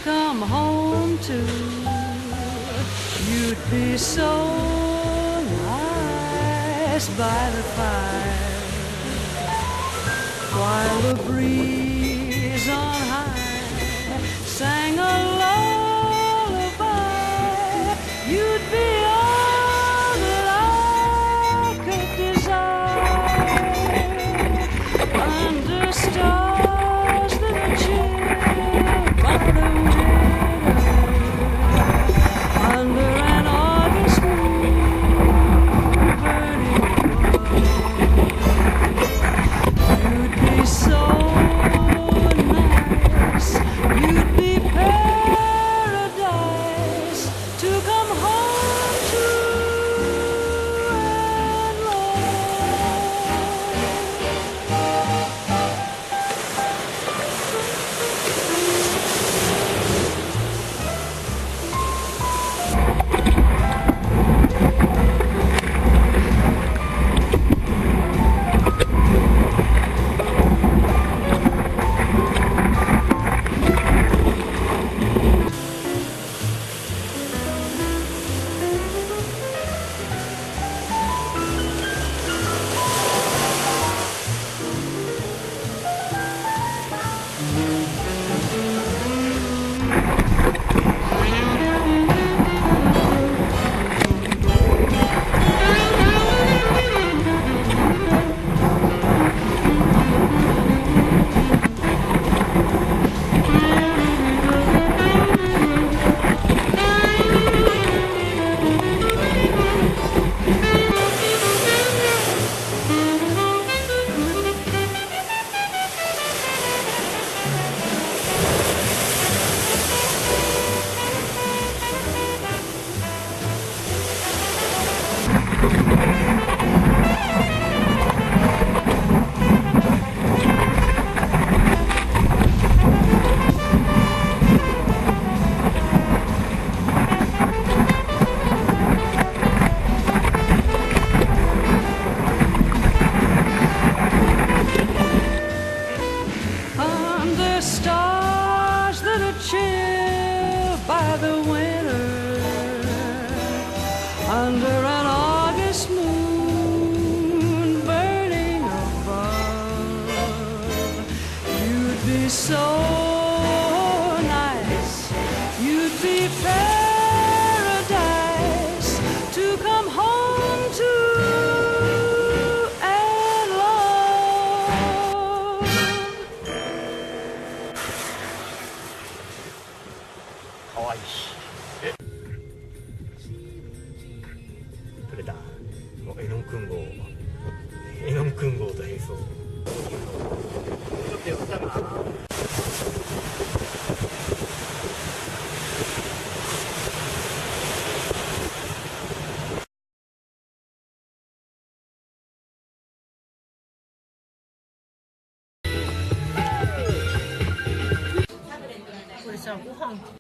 come home to. You'd be so nice by the fire, while the breeze on high sang a lullaby. You'd be all that I could desire, under stars that are chilled by the winter, under an August moon burning above. You'd be so nice, you'd be paradise to come home to and under stars that are chilled by the winter, under an August moon burning above. You'd be so nice, you'd be paradise to come home to and love. かわいい。取れた。もうエノン君号と並走。ちょっと寄ったな。これさ、ご飯